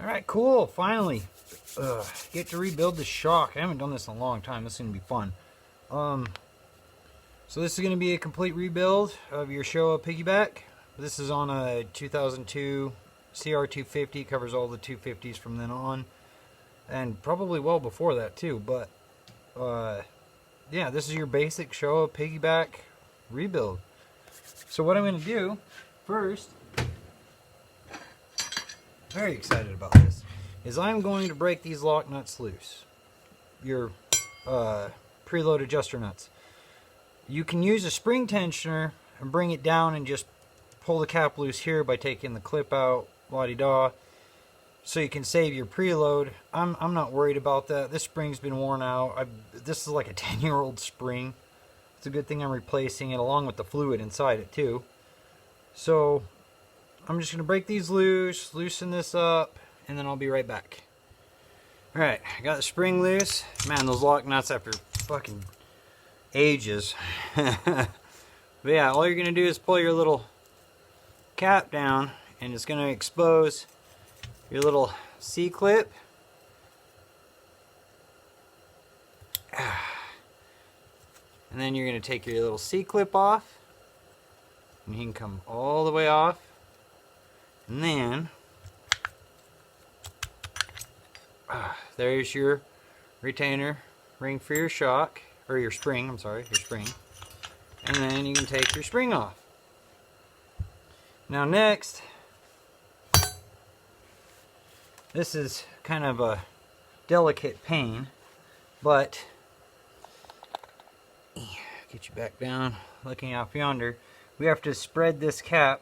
Alright, cool. Finally. Get to rebuild the shock. I haven't done this in a long time. This is going to be fun. So this is going to be a complete rebuild of your Showa piggyback. This is on a 2002 CR250. Covers all the 250s from then on. And probably well before that too. But, yeah, this is your basic Showa piggyback rebuild. So what I'm going to do first, very excited about this, is I'm going to break these lock nuts loose. Your preload adjuster nuts. You can use a spring tensioner and bring it down and just pull the cap loose here by taking the clip out, la-di-da, so you can save your preload. I'm not worried about that. This spring's been worn out. This is like a 10-year-old spring. It's a good thing I'm replacing it along with the fluid inside it too. So I'm just going to break these loose, loosen this up, and then I'll be right back. Alright, I got the spring loose. Man, those lock nuts after fucking ages. But yeah, all you're going to do is pull your little cap down, and it's going to expose your little C-clip. And then you're going to take your little C-clip off, and you can come all the way off, and then there's your retainer ring for your shock, or your spring, I'm sorry, your spring. And then you can take your spring off. Now next, this is kind of a delicate pain, but get you back down, looking off yonder, we have to spread this cap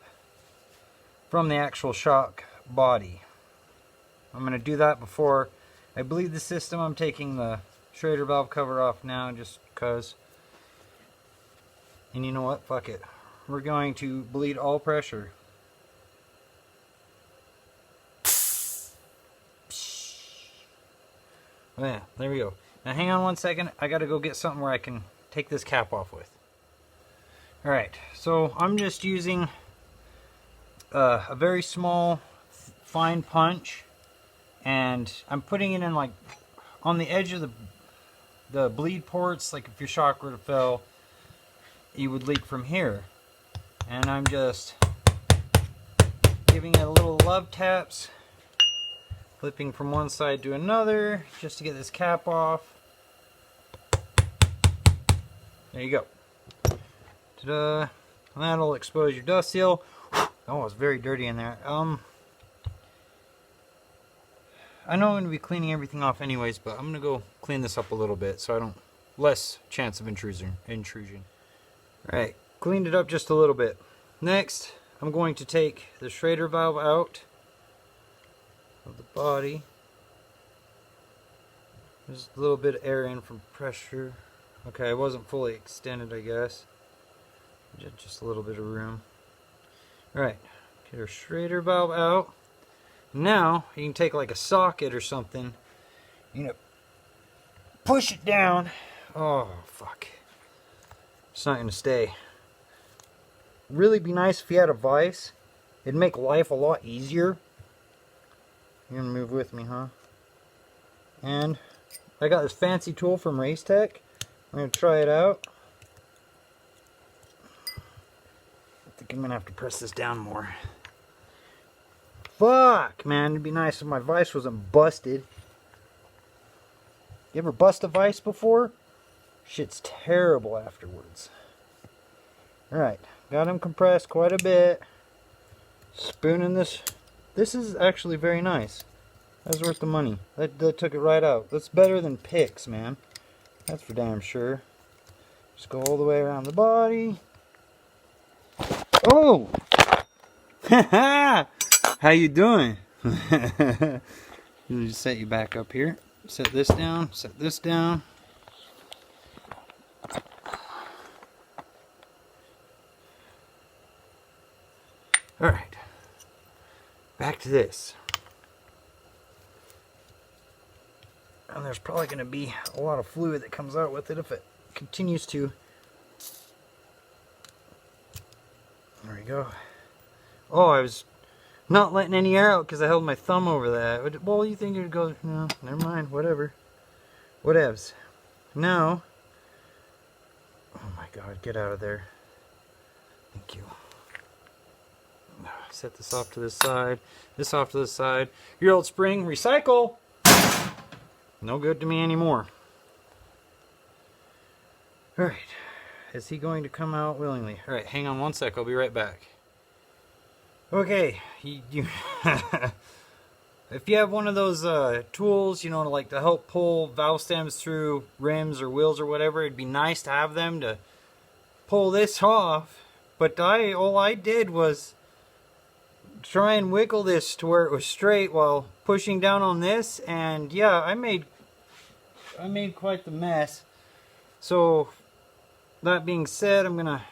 from the actual shock body. I'm going to do that before I bleed the system. I'm taking the Schrader valve cover off now just because. And you know what? Fuck it. We're going to bleed all pressure. Oh yeah, there we go. Now hang on one second. I got to go get something where I can take this cap off with. Alright, so I'm just using a very small fine punch, and I'm putting it in like on the edge of the bleed ports. Like if your shock were to fail, you would leak from here. And I'm just giving it a little love taps, flipping from one side to another just to get this cap off. There you go. Ta-da. And that'll expose your dust seal. Oh, it's very dirty in there. I know I'm going to be cleaning everything off anyways, but I'm going to go clean this up a little bit so I don't, less chance of intrusion. Alright, cleaned it up just a little bit. Next, I'm going to take the Schrader valve out of the body. There's a little bit of air in from pressure. Okay, it wasn't fully extended, I guess. Just a little bit of room. Alright, get our Schrader valve out. Now, you can take like a socket or something, you know, push it down. Oh, fuck. It's not going to stay. Really be nice if you had a vise. It'd make life a lot easier. You're going to move with me, huh? And I got this fancy tool from Race Tech. I'm going to try it out. I think I'm going to have to press this down more. Fuck, man. It'd be nice if my vise wasn't busted. You ever bust a vise before? Shit's terrible afterwards. Alright. Got them compressed quite a bit. Spooning this. This is actually very nice. That's worth the money. That took it right out. That's better than picks, man. That's for damn sure. Just go all the way around the body. Oh! Haha! How you doing? Let me just set you back up here. Set this down. Set this down. Alright. Back to this. And there's probably going to be a lot of fluid that comes out with it if it continues to. There we go. Oh, I was not letting any air out because I held my thumb over that. Well, you think it would go, no, never mind, whatever. Whatevs. Now, oh my god, get out of there. Thank you. Set this off to the side, this off to the side. Your old spring, recycle! No good to me anymore. Alright, is he going to come out willingly? Alright, hang on one sec, I'll be right back. Okay, if you have one of those tools, you know, to help pull valve stems through rims or wheels or whatever, it'd be nice to have them to pull this off. But all I did was try and wiggle this to where it was straight while pushing down on this, and yeah, I made quite the mess. So that being said, I'm gonna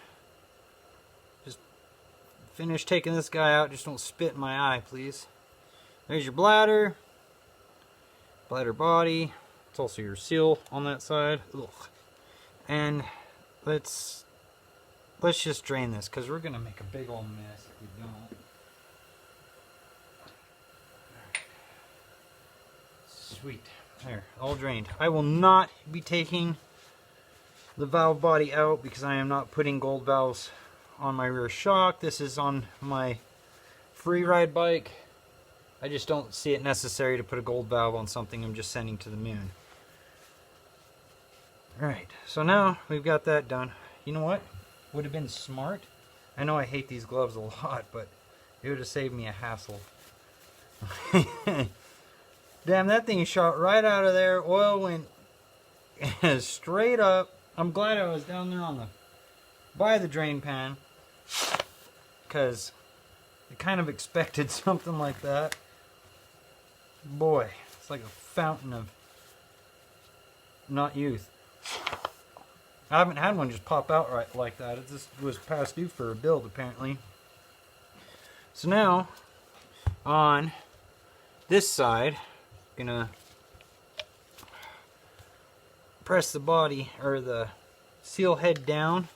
just finish taking this guy out. Just don't spit in my eye, please. There's your bladder body. It's also your seal on that side. Ugh. And let's just drain this, because we're gonna make a big old mess if we don't. Sweet. There, all drained. I will not be taking the valve body out because I am not putting gold valves on my rear shock. This is on my free ride bike. I just don't see it necessary to put a gold valve on something I'm just sending to the moon. Alright, so now we've got that done. You know what would have been smart? I know I hate these gloves a lot, but it would have saved me a hassle. Damn, that thing shot right out of there. Oil went straight up. I'm glad I was down there by the drain pan, because I kind of expected something like that. Boy, it's like a fountain of not youth. I haven't had one just pop out right like that. It just was past due for a build, apparently. So now, on this side, gonna press the body or the seal head down.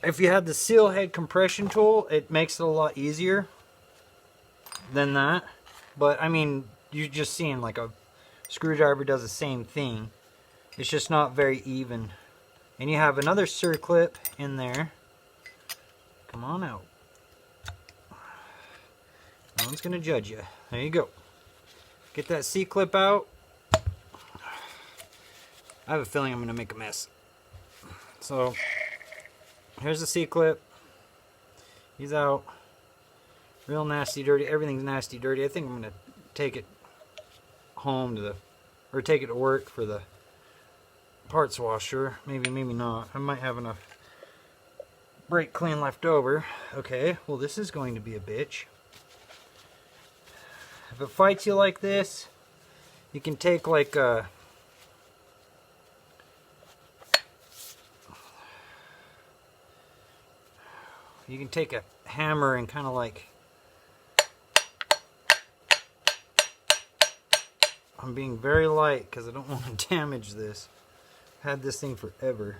If you had the seal head compression tool, it makes it a lot easier than that. But I mean, you're just seeing like a screwdriver does the same thing. It's just not very even. And you have another circlip in there. Come on out. No one's gonna judge you. There you go. Get that C-clip out. I have a feeling I'm gonna make a mess. So here's the C-clip. He's out. Real nasty, dirty. Everything's nasty, dirty. I think I'm gonna take it home or take it to work for the parts washer. Maybe, maybe not. I might have enough brake clean left over. Okay, well this is going to be a bitch. If it fights you like this, you can take like a hammer and kind of like, I'm being very light because I don't want to damage this. I've had this thing forever.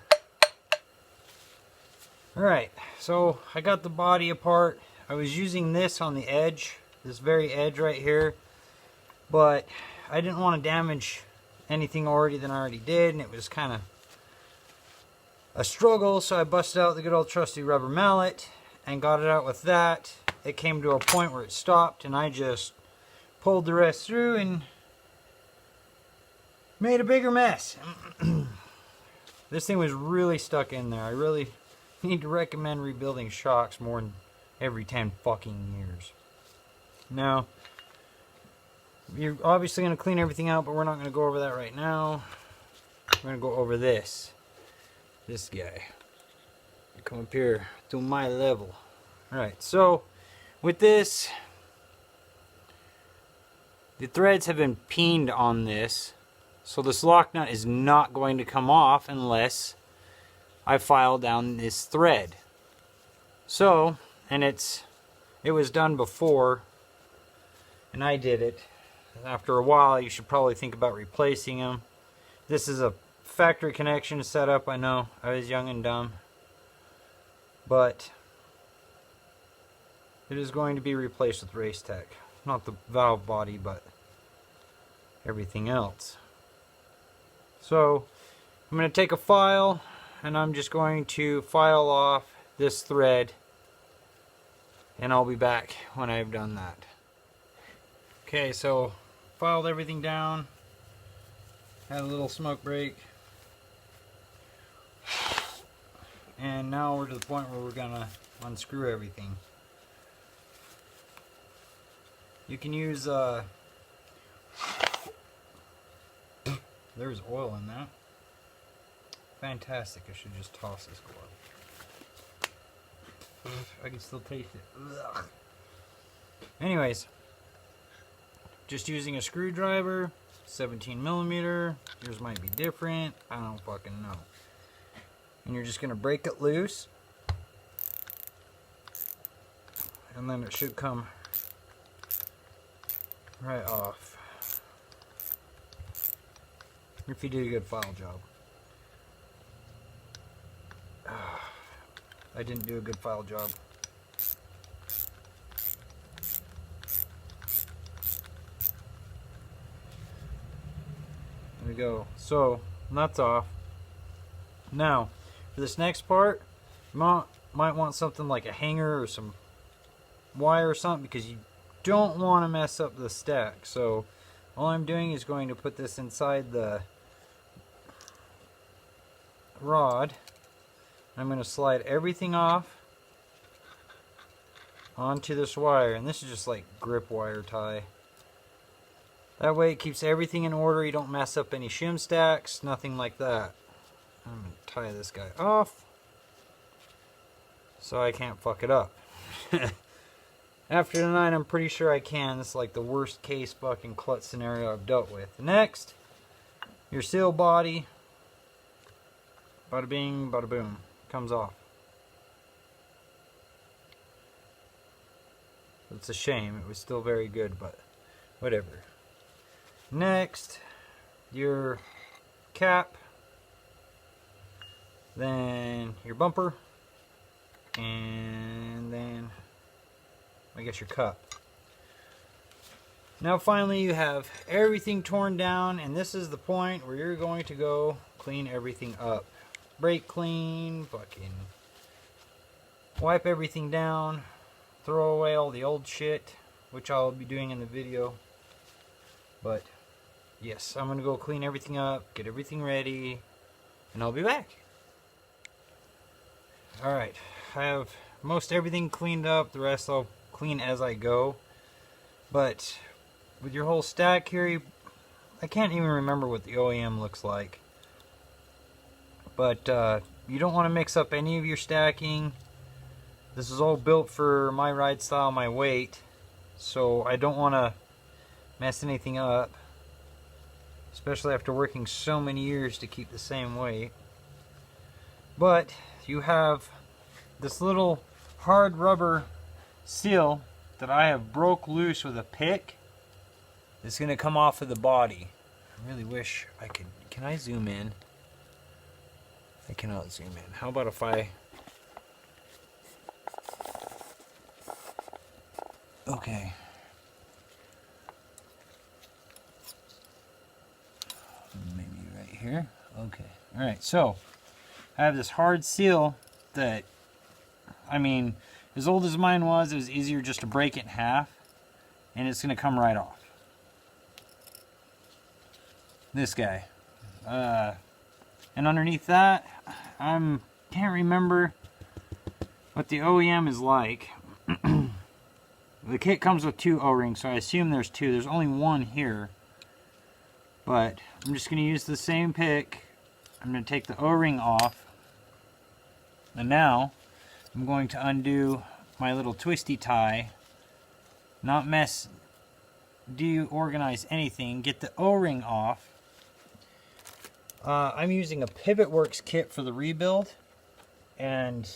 Alright, so I got the body apart. I was using this on the edge, this very edge right here, but I didn't want to damage anything that I already did, and it was kind of a struggle, so I busted out the good old trusty rubber mallet and got it out with that. It came to a point where it stopped, and I just pulled the rest through and made a bigger mess. This thing was really stuck in there. I really need to recommend rebuilding shocks more than every 10 fucking years. Now, you're obviously going to clean everything out, but we're not going to go over that right now. We're going to go over this guy. Come up here to my level. Alright, so with this, the threads have been peened on this, so this lock nut is not going to come off unless I file down this thread. So, and it was done before, and I did it. After a while, you should probably think about replacing them. This is a factory connection setup. I know, I was young and dumb, but it is going to be replaced with Race Tech. Not the valve body, but everything else. So I'm going to take a file and I'm just going to file off this thread, and I'll be back when I've done that. Okay, so filed everything down, had a little smoke break, and now we're to the point where we're gonna unscrew everything. You can use there's oil in that. Fantastic. I should just toss this glove. I can still taste it. Ugh. Anyways, just using a screwdriver, 17 millimeter. Yours might be different. I don't fucking know. And you're just gonna break it loose, and then it should come right off if you do a good file job. I didn't do a good file job. There we go. So, nuts off. Now, for this next part, you might want something like a hanger or some wire or something, because you don't want to mess up the stack. So, all I'm doing is going to put this inside the rod. I'm going to slide everything off onto this wire, and this is just like grip wire tie. That way it keeps everything in order. You don't mess up any shim stacks, nothing like that. I'm going to tie this guy off so I can't fuck it up. After tonight, I'm pretty sure I can. This is like the worst case fucking klutz scenario I've dealt with. Next, your seal body. Bada bing, bada boom. Comes off. It's a shame. It was still very good, but whatever. Next, your cap. Then your bumper. And then, I guess, your cup. Now finally you have everything torn down, and this is the point where you're going to go clean everything up. Brake clean, fucking wipe everything down, throw away all the old shit, which I'll be doing in the video. But yes, I'm gonna go clean everything up, get everything ready, and I'll be back. Alright, I have most everything cleaned up, the rest I'll clean as I go. But with your whole stack here, I can't even remember what the OEM looks like. But you don't want to mix up any of your stacking. This is all built for my ride style, my weight. So I don't want to mess anything up. Especially after working so many years to keep the same weight. But you have this little hard rubber seal that I have broke loose with a pick. It's going to come off of the body. I really wish I could. Can I zoom in? I cannot zoom in. How about if I... Okay. Maybe right here. Okay. Alright, so I have this hard seal that, I mean, as old as mine was, it was easier just to break it in half, and it's going to come right off. This guy. And underneath that, can't remember what the OEM is like. The kit comes with 2 O-rings, so I assume there's 2. There's only 1 here. But I'm just going to use the same pick. I'm going to take the O-ring off. And now, I'm going to undo my little twisty tie. Not deorganize anything. Get the O-ring off. I'm using a Pivot Works kit for the rebuild, and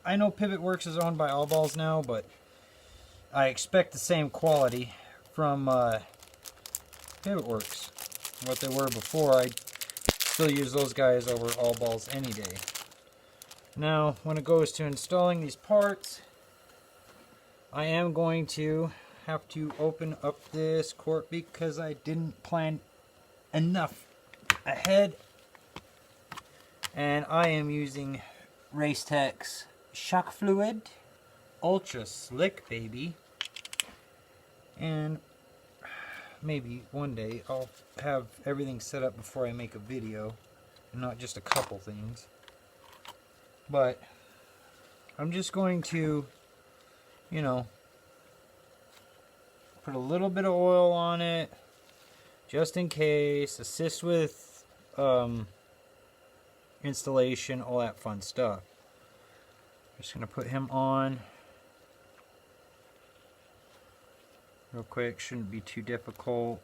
I know Pivot Works is owned by All Balls now, but I expect the same quality from Pivot Works. What they were before, I still use those guys over All Balls any day. Now, when it goes to installing these parts, I am going to have to open up this quart because I didn't plan enough ahead. And I am using Racetech's Shock Fluid Ultra Slick, baby. And maybe one day I'll have everything set up before I make a video, and not just a couple things. But I'm just going to, you know, put a little bit of oil on it, just in case, assist with installation, all that fun stuff. Just going to put him on real quick. Shouldn't be too difficult.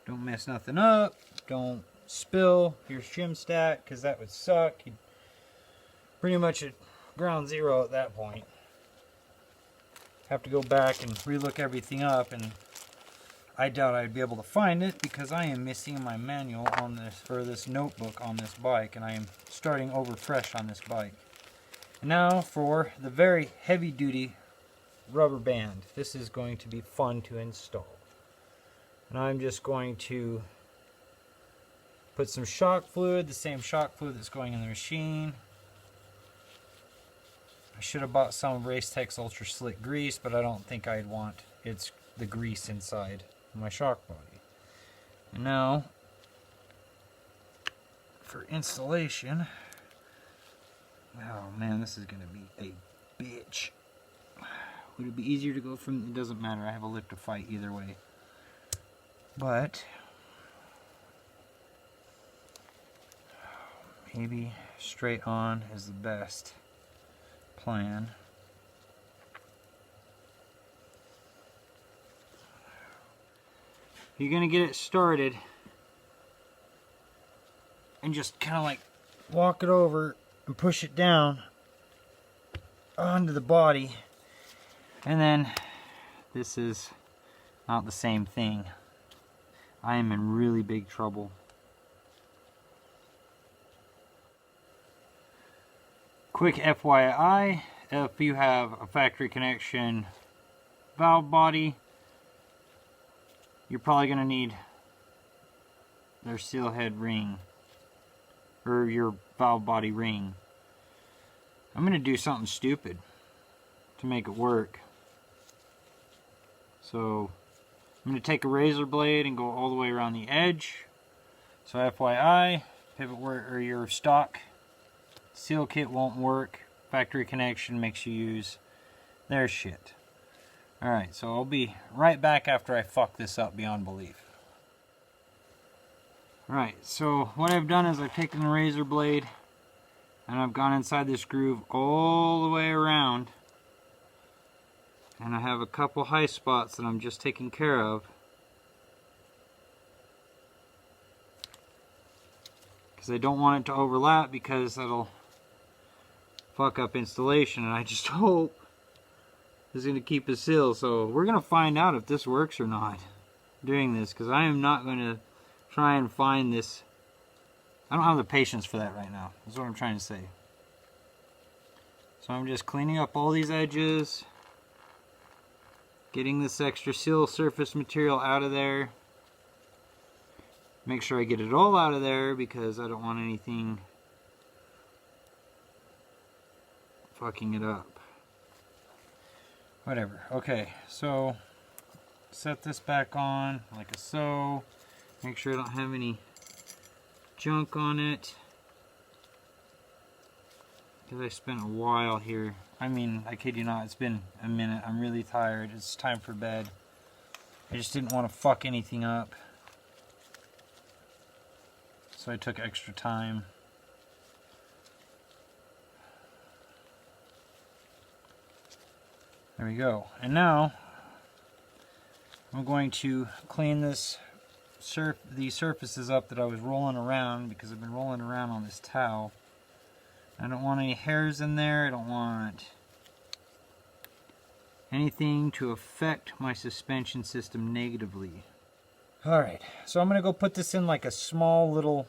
Don't mess nothing up. Don't spill your shim stack, because that would suck. You'd pretty much at ground zero at that point. Have to go back and relook everything up, and I doubt I'd be able to find it because I am missing my manual on this, or this notebook on this bike, and I am starting over fresh on this bike. And now for the very heavy duty rubber band. This is going to be fun to install. And I'm just going to put some shock fluid, the same shock fluid that's going in the machine. I should have bought some Racetech's Ultra Slick grease, but I don't think I'd want the grease inside my shock body. And now, for installation, oh man, this is going to be a bitch. Would it be easier to go from, it doesn't matter, I have a lift to fight either way. But, maybe straight on is the best plan. You're going to get it started and just kind of like walk it over and push it down onto the body. And then this is not the same thing. I am in really big trouble. Quick FYI, if you have a factory connection valve body, you're probably going to need their seal head ring, or your valve body ring. I'm going to do something stupid to make it work. So I'm going to take a razor blade and go all the way around the edge. So FYI, pivot work, or your stock seal kit won't work. Factory connection makes you use their shit. Alright, so I'll be right back after I fuck this up beyond belief. Alright, so what I've done is I've taken the razor blade and I've gone inside this groove all the way around. And I have a couple high spots that I'm just taking care of. Because I don't want it to overlap, because that'll fuck up installation, and I just hope it's going to keep it sealed. So we're going to find out if this works or not doing this, because I am not going to try and find this. I don't have the patience for that right now. That's what I'm trying to say. So I'm just cleaning up all these edges, getting this extra seal surface material out of there. Make sure I get it all out of there, because I don't want anything fucking it up. Whatever. Okay, so set this back on like so. Make sure I don't have any junk on it, because I spent a while here. I mean, I kid you not, it's been a minute. I'm really tired. It's time for bed. I just didn't want to fuck anything up, so I took extra time. There we go. And now I'm going to clean these surfaces up that I was rolling around, because I've been rolling around on this towel. I don't want any hairs in there. I don't want anything to affect my suspension system negatively. Alright, so I'm going to go put this in like a small little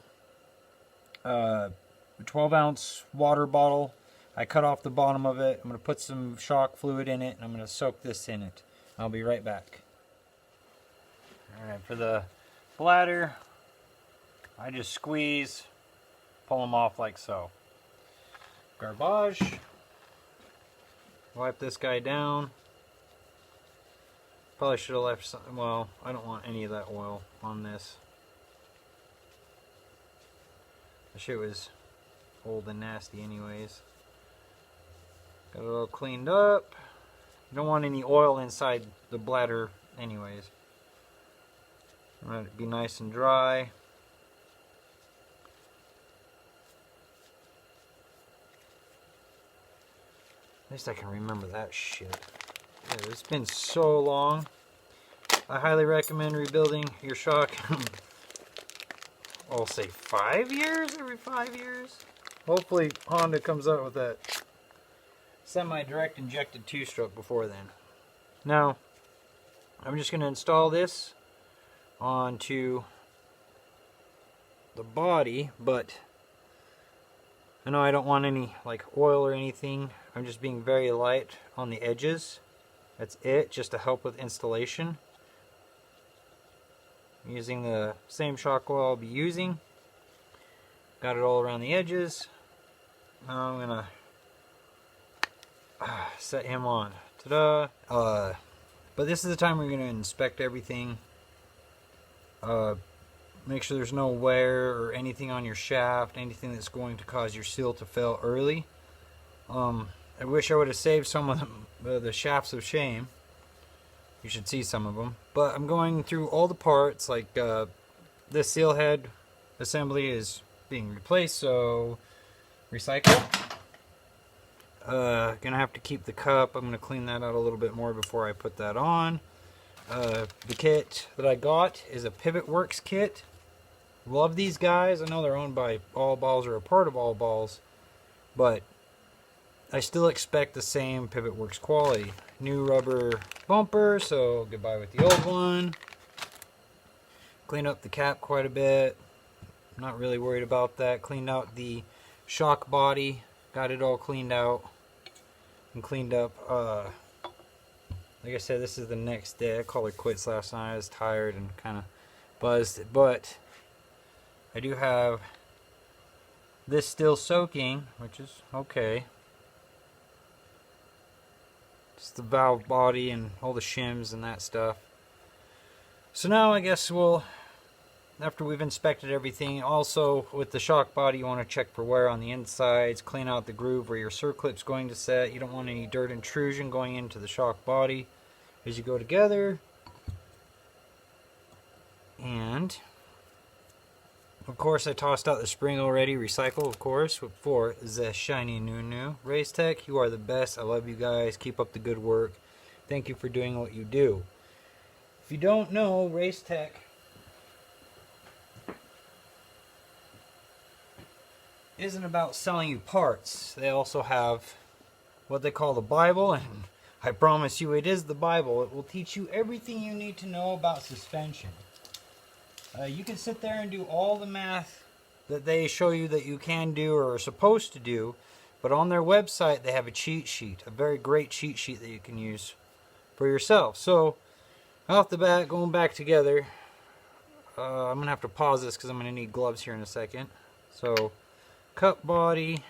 12-ounce water bottle. I cut off the bottom of it. I'm going to put some shock fluid in it, and I'm going to soak this in it. I'll be right back. Alright, for the bladder, I just squeeze, pull them off like so. Garbage. Wipe this guy down. Probably should have left some, well, I don't want any of that oil on this. The shit was old and nasty anyways. Got it all cleaned up. You don't want any oil inside the bladder anyways. Let it be nice and dry. At least I can remember that shit. Yeah, it's been so long. I highly recommend rebuilding your shock. I'll say 5 years, every 5 years. Hopefully Honda comes out with that semi-direct injected 2-stroke before then. Now, I'm just going to install this onto the body, but I know I don't want any like oil or anything. I'm just being very light on the edges. That's it, just to help with installation. I'm using the same shock oil I'll be using. Got it all around the edges. Now I'm gonna set him on. Ta-da! But this is the time we're gonna inspect everything. Make sure there's no wear or anything on your shaft, anything that's going to cause your seal to fail early. I wish I would have saved some of the shafts of shame. You should see some of them. But I'm going through all the parts, like this seal head assembly is being replaced, so recycle. Gonna have to keep the cup. I'm gonna clean that out a little bit more before I put that on. The kit that I got is a Pivot Works kit. Love these guys. I know they're owned by All Balls or a part of All Balls, but I still expect the same Pivot Works quality. New rubber bumper, so goodbye with the old one. Cleaned up the cap quite a bit. Not really worried about that. Cleaned out the shock body. Got it all cleaned out and cleaned up. Like I said, this is the next day. I called it quits last night. I was tired and kind of buzzed, but I do have this still soaking, which is okay. Just the valve body and all the shims and that stuff. So now I guess we'll, after we've inspected everything, also with the shock body you want to check for wear on the insides, clean out the groove where your circlip's going to set. You don't want any dirt intrusion going into the shock body as you go together. And of course I tossed out the spring already, recycle of course, for the shiny new. Race Tech, you are the best. I love you guys. Keep up the good work. Thank you for doing what you do. If you don't know, Race Tech isn't about selling you parts. They also have what they call the Bible, and I promise you it is the Bible. It will teach you everything you need to know about suspension. You can sit there and do all the math that they show you that you can do or are supposed to do, but on their website they have a cheat sheet, a very great cheat sheet that you can use for yourself. So off the bat, going back together, I'm going to have to pause this because I'm going to need gloves here in a second. So cup body,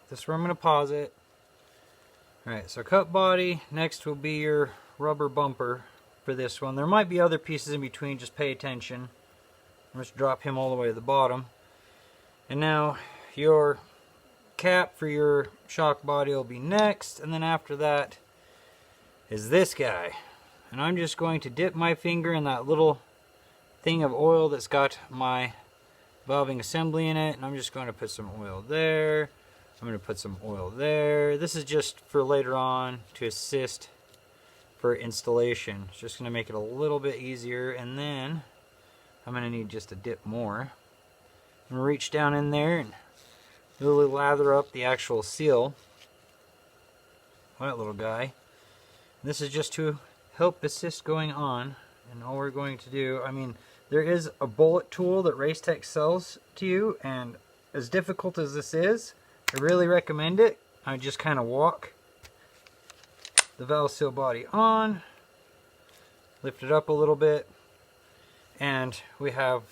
this is where I'm going to pause it. Alright, so cup body, next will be your rubber bumper for this one. There might be other pieces in between, just pay attention. Let's drop him all the way to the bottom. And now your cap for your shock body will be next, and then after that is this guy. And I'm just going to dip my finger in that little thing of oil that's got my valving assembly in it, and I'm just going to put some oil there. I'm going to put some oil there. This is just for later on to assist for installation. It's just going to make it a little bit easier, and then I'm going to need just a dip more. I'm going to reach down in there and really lather up the actual seal. That little guy. This is just to help assist going on, and all we're going to do, I mean, there is a bullet tool that Racetech sells to you, and as difficult as this is, I really recommend it. I just kind of walk the valve seal body on, lift it up a little bit, and we have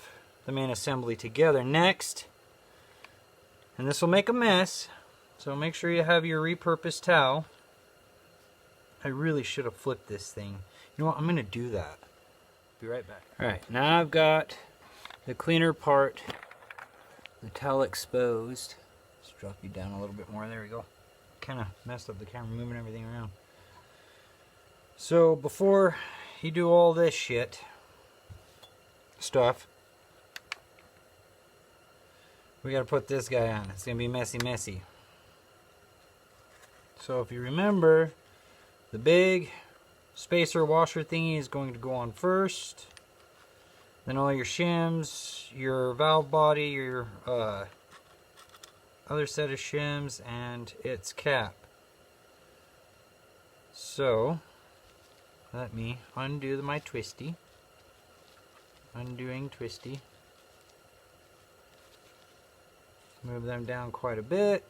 the main assembly together. Next, and this will make a mess, so make sure you have your repurposed towel. I really should have flipped this thing. You know what, I'm going to do that. Be right back. Alright, now I've got the cleaner part, the towel exposed. Let's drop you down a little bit more. There we go. Kind of messed up the camera, moving everything around. So before you do all this stuff, we got to put this guy on. It's going to be messy. So if you remember, the big spacer washer thingy is going to go on first. Then all your shims, your valve body, your other set of shims, and its cap. So let me undo my twisty. Undoing twisty. Move them down quite a bit.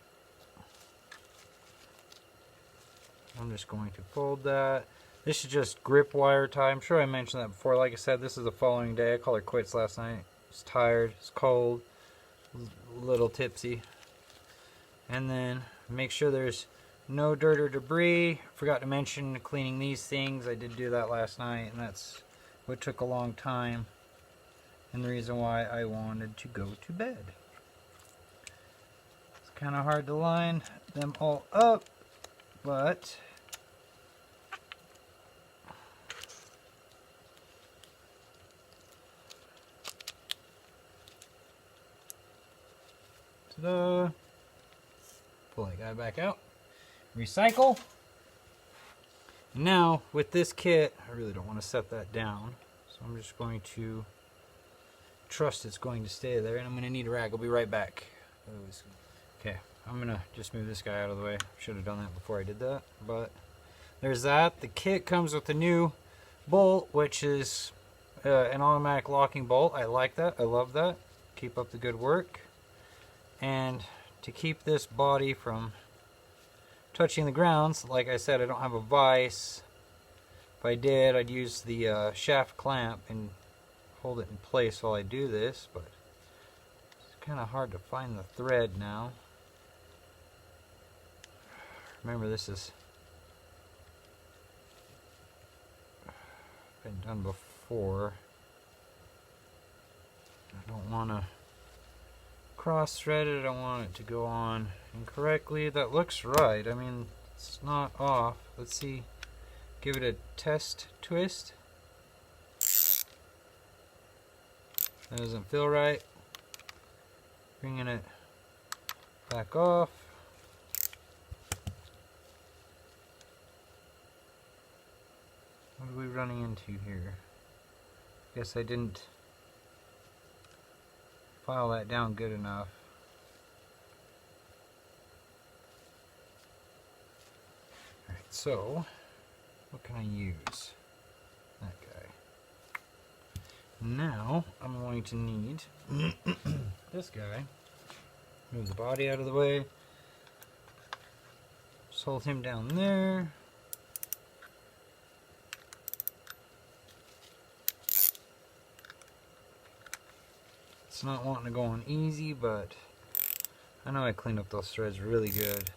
I'm just going to fold that. This is just grip wire tie. I'm sure I mentioned that before. Like I said, this is the following day. I called it quits last night. I was tired, it's cold, a little tipsy. And then make sure there's no dirt or debris. Forgot to mention cleaning these things. I did do that last night, and that's what took a long time, and the reason why I wanted to go to bed. It's kind of hard to line them all up, but ta-da! Pull that guy back out. Recycle. Now with this kit, I really don't want to set that down, so I'm just going to trust it's going to stay there, and I'm going to need a rag. I'll be right back. Okay, I'm going to just move this guy out of the way. Should have done that before I did that, but there's that. The kit comes with a new bolt, which is an automatic locking bolt. I like that. I love that. Keep up the good work. And to keep this body from touching the grounds, like I said, I don't have a vise. If I did, I'd use the shaft clamp and hold it in place while I do this, but it's kind of hard to find the thread now. Remember, this has been done before. I don't want to cross thread it. I don't want it to go on incorrectly. That looks right. I mean, it's not off. Let's see. Give it a test twist. That doesn't feel right. Bringing it back off. What are we running into here? Guess I didn't file that down good enough. Alright, so what can I use? That guy. Now I'm going to need this guy. Move the body out of the way. Just hold him down there. It's not wanting to go on easy, but I know I cleaned up those threads really good.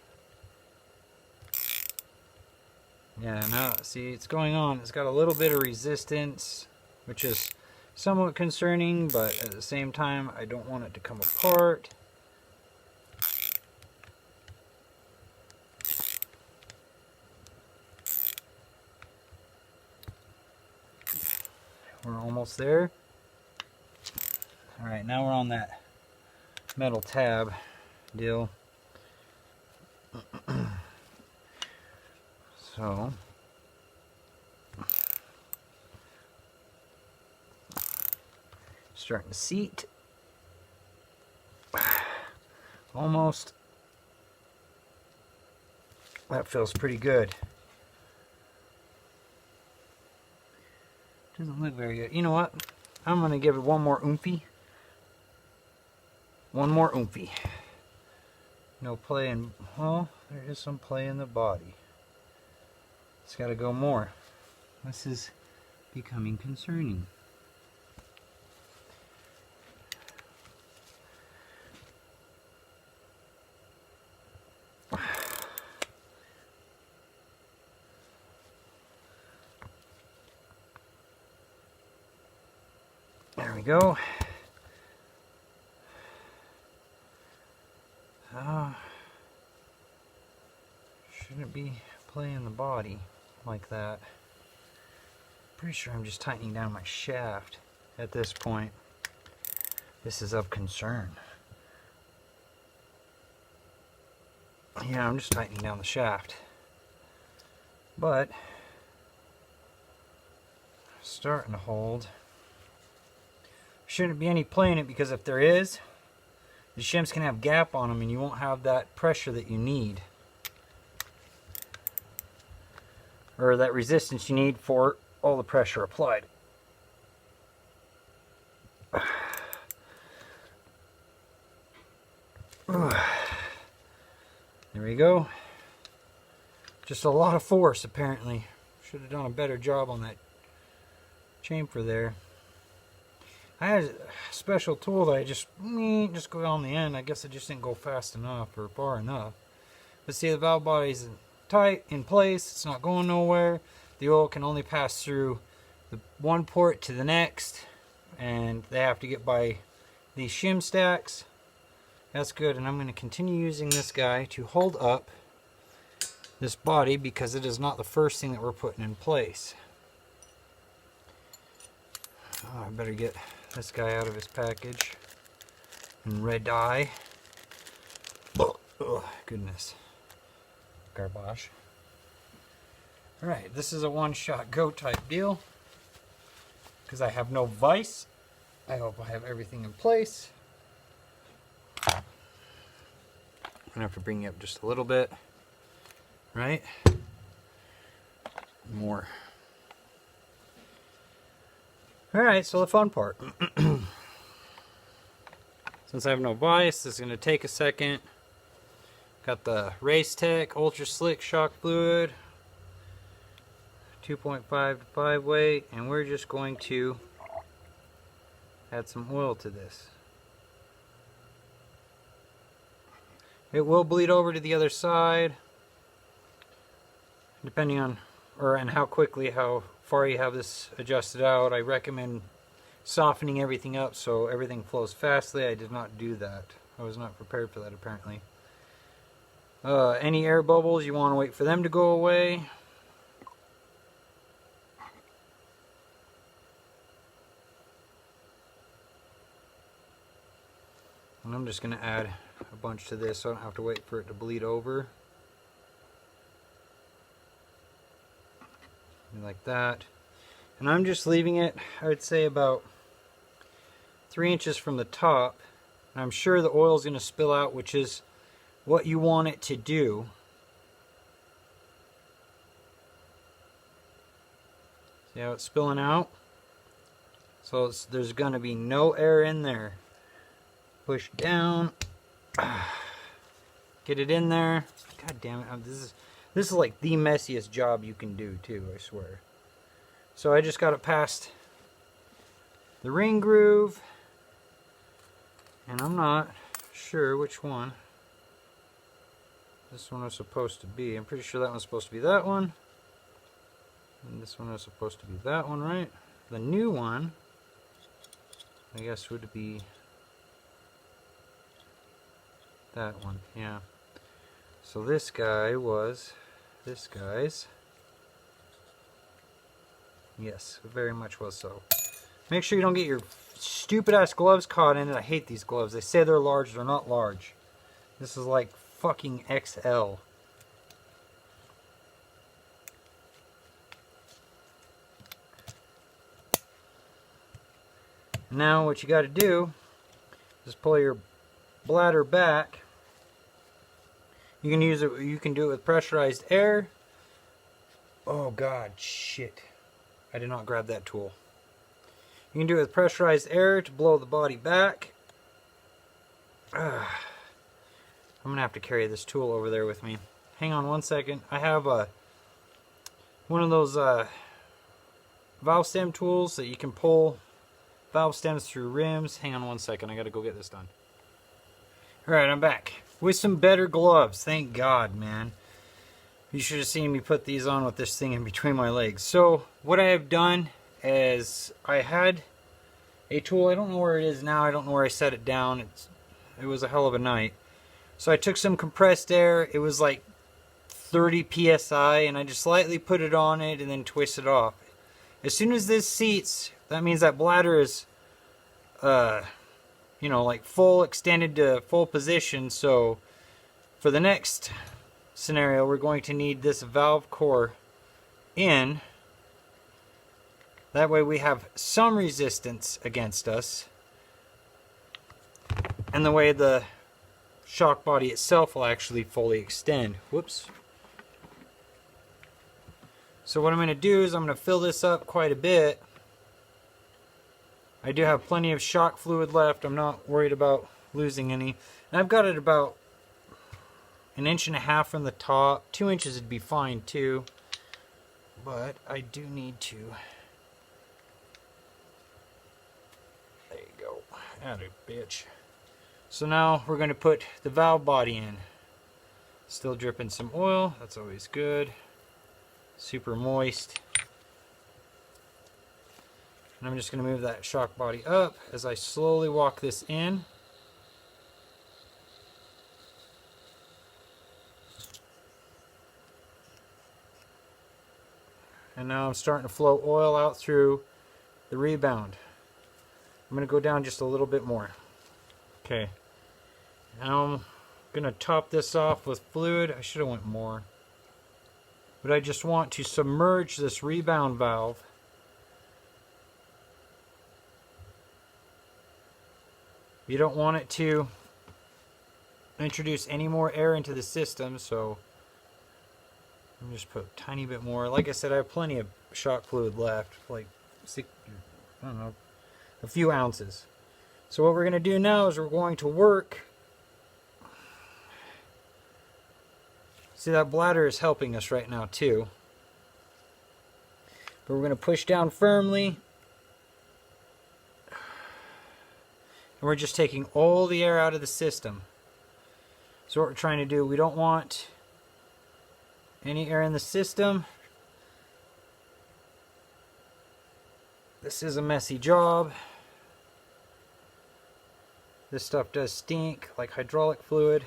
Yeah, now see, it's going on. It's got a little bit of resistance, which is somewhat concerning, but at the same time, I don't want it to come apart. We're almost there. Alright, now we're on that metal tab deal. So starting to seat. Almost. That feels pretty good. Doesn't look very good. You know what? I'm going to give it one more oomphy. One more oomphy. No play and, well, there is some play in the body. It's got to go more. This is becoming concerning. There we go. Shouldn't be playing the body like that. Pretty sure I'm just tightening down my shaft at this point. This is of concern. Yeah, I'm just tightening down the shaft. But starting to hold. Shouldn't be any play in it, because if there is, the shims can have gap on them and you won't have that pressure that you need. Or that resistance you need for all the pressure applied. There we go. Just a lot of force, apparently. Should have done a better job on that chamfer there. I had a special tool that I just go on the end. I guess I just didn't go fast enough or far enough. But see, the valve body's tight in place. It's not going nowhere. The oil can only pass through the one port to the next, and they have to get by these shim stacks. That's good, and I'm going to continue using this guy to hold up this body, because it is not the first thing that we're putting in place. Oh, I better get this guy out of his package and red dye. Oh, goodness. Garbage. Alright, this is a one-shot go type deal, because I have no vise. I hope I have everything in place. I'm going to have to bring you up just a little bit. Right? More. Alright, so the fun part. Since I have no vise, this is going to take a second. Got the Race Tech Ultra Slick Shock Fluid. 2.5 to 5 weight. And we're just going to add some oil to this. It will bleed over to the other side, depending on and how quickly, how far you have this adjusted out. I recommend softening everything up so everything flows fastly. I did not do that. I was not prepared for that, apparently. Any air bubbles, you want to wait for them to go away. And I'm just going to add a bunch to this so I don't have to wait for it to bleed over. Like that. And I'm just leaving it, I would say, about 3 inches from the top. And I'm sure the oil is going to spill out, which is what you want it to do. See how it's spilling out? So there's going to be no air in there. Push down. Get it in there. God damn it. This is like the messiest job you can do too, I swear. So I just got it past the ring groove. And I'm not sure which one this one was supposed to be. I'm pretty sure that one's supposed to be that one. And this one was supposed to be that one, right? The new one, I guess, would be that one, yeah. So this guy was this guy's. Yes, very much was so. Make sure you don't get your stupid ass gloves caught in it. I hate these gloves. They say they're large, they're not large. This is like fucking XL. Now what you got to do is pull your bladder back. You can use it. You can do it with pressurized air. Oh God, shit! I did not grab that tool. You can do it with pressurized air to blow the body back. I'm gonna have to carry this tool over there with me. hang on one second. I have one of those valve stem tools that you can pull valve stems through rims. Hang on one second, I gotta go get this done. Alright, I'm back with some better gloves. Thank God, man. You should have seen me put these on with this thing in between my legs. So what I have done is I had a tool. I don't know where it is now. I don't know where I set it down. It was a hell of a night. So I took some compressed air. It was like 30 psi, and I just slightly put it on it and then twist it off. As soon as this seats, that means that bladder is you know, like full, extended to full position. So for the next scenario, we're going to need this valve core in. That way we have some resistance against us, and the way the shock body itself will actually fully extend. Whoops. So what I'm going to do is I'm going to fill this up quite a bit. I do have plenty of shock fluid left. I'm not worried about losing any. And I've got it about 1.5 inches from the top. 2 inches would be fine too. But I do need to. There you go. Atta bitch. So now we're going to put the valve body in. Still dripping some oil. That's always good. Super moist. And I'm just going to move that shock body up as I slowly walk this in. And now I'm starting to flow oil out through the rebound. I'm going to go down just a little bit more. Okay. Now I'm going to top this off with fluid. I should have went more. But I just want to submerge this rebound valve you don't want it to introduce any more air into the system, so I'm just put a tiny bit more. Like I said, I have plenty of shock fluid left, like I don't know, a few ounces. So what we're going to do now is we're going to work. See, that bladder is helping us right now too. But we're going to push down firmly. And we're just taking all the air out of the system. So what we're trying to do, we don't want any air in the system. This is a messy job. This stuff does stink like hydraulic fluid.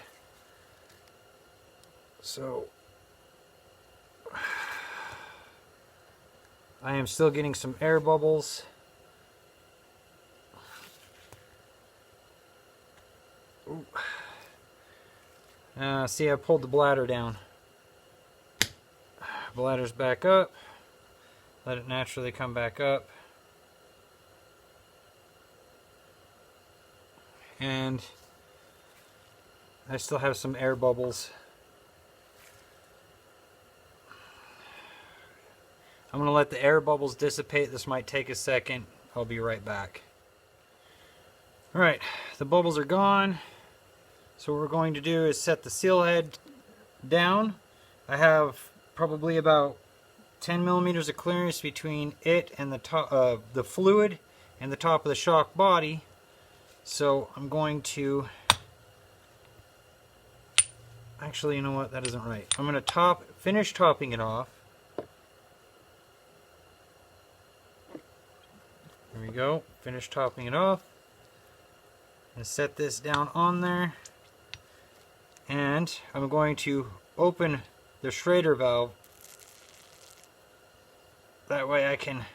So I am still getting some air bubbles. See, I pulled the bladder down. Bladder's back up. Let it naturally come back up. And I still have some air bubbles. I'm going to let the air bubbles dissipate. This might take a second. I'll be right back. Alright, the bubbles are gone. So what we're going to do is set the seal head down. I have probably about 10 millimeters of clearance between it and the top of the fluid and the top of the shock body. So I'm going to, actually, you know what, that isn't right. I'm going to finish topping it off. There we go, finish topping it off. And set this down on there. And I'm going to open the Schrader valve. That way I can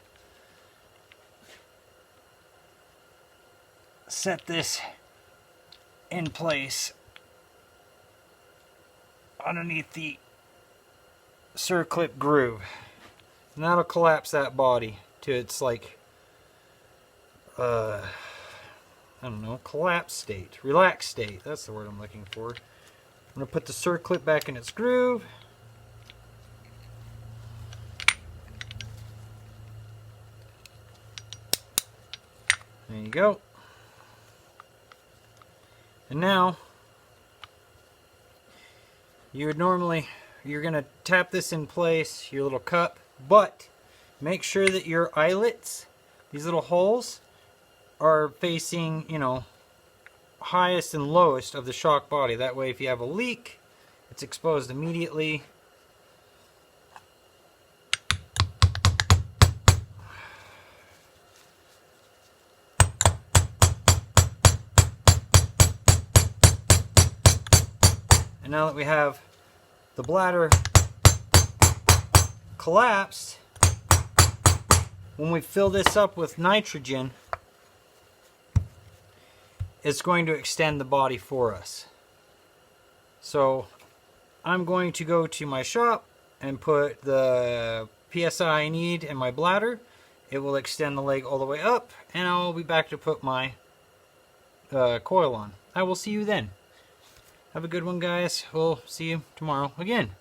set this in place underneath the circlip groove. And that'll collapse that body to its like I don't know, collapse state, relaxed state. That's the word I'm looking for. I'm going to put the circlip back in its groove. There you go. And now, you would normally you're going to tap this in place, your little cup, but make sure that your eyelets, these little holes, are facing, you know, highest and lowest of the shock body. That way if you have a leak, it's exposed immediately. And now that we have the bladder collapsed, when we fill this up with nitrogen, it's going to extend the body for us. So I'm going to go to my shop and put the PSI I need in my bladder. It will extend the leg all the way up, and I'll be back to put my coil on. I will see you then. Have a good one, guys. We'll see you tomorrow again.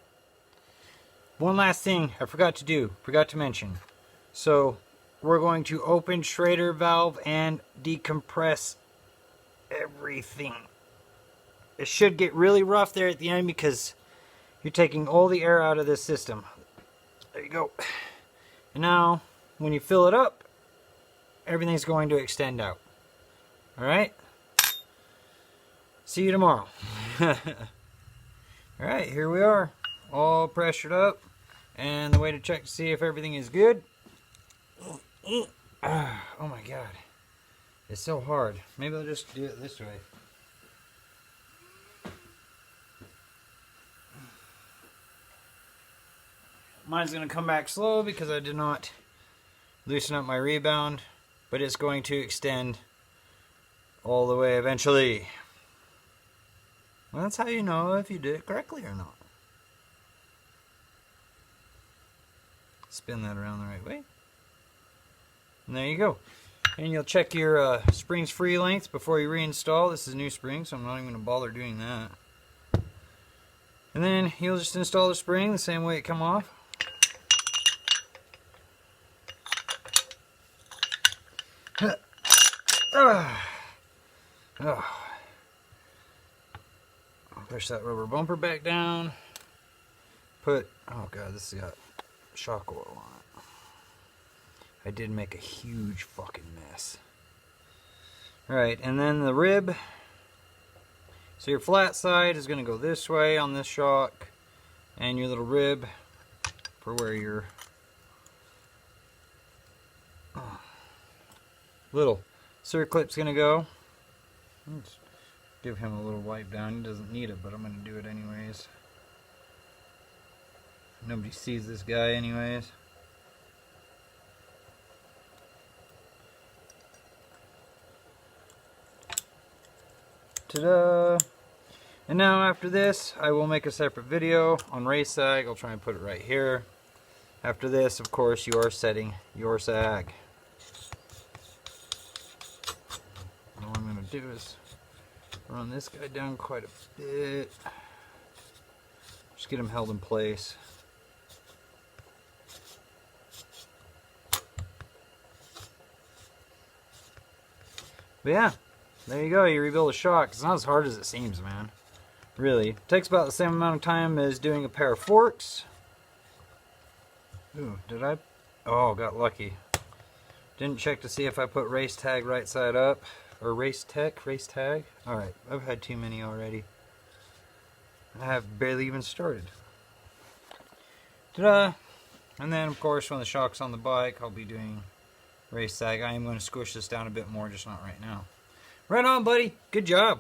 One last thing I forgot to mention. So we're going to open Schrader valve and decompress everything. It should get really rough there at the end because you're taking all the air out of this system. There you go. And now, when you fill it up, everything's going to extend out. Alright? See you tomorrow. Alright, here we are. All pressured up. And the way to check to see if everything is good. Oh my god. It's so hard. Maybe I'll just do it this way. Mine's going to come back slow because I did not loosen up my rebound. But it's going to extend all the way eventually. Well, that's how you know if you did it correctly or not. Spin that around the right way. And there you go. And you'll check your springs free length before you reinstall. This is a new spring, so I'm not even going to bother doing that. And then you'll just install the spring the same way it come off. Push that rubber bumper back down. Oh god, this has got shock oil on it. I did make a huge fucking mess. Alright, and then the rib. So your flat side is going to go this way on this shock. And your little rib for where your little circlip's going to go. Let's give him a little wipe down. He doesn't need it, but I'm going to do it anyways. Nobody sees this guy anyways. Ta-da! And now after this, I will make a separate video on race sag. I'll try and put it right here. After this, of course, you are setting your sag. And what I'm going to do is run this guy down quite a bit. Just get him held in place. But yeah, there you go. You rebuild a shock. It's not as hard as it seems, man. Really. It takes about the same amount of time as doing a pair of forks. Ooh, did I? Oh, got lucky. Didn't check to see if I put race tag right side up. Or race tag. Alright, I've had too many already. I have barely even started. Ta-da! And then, of course, when the shock's on the bike, I'll be doing race tag. I am going to squish this down a bit more, just not right now. Right on, buddy. Good job.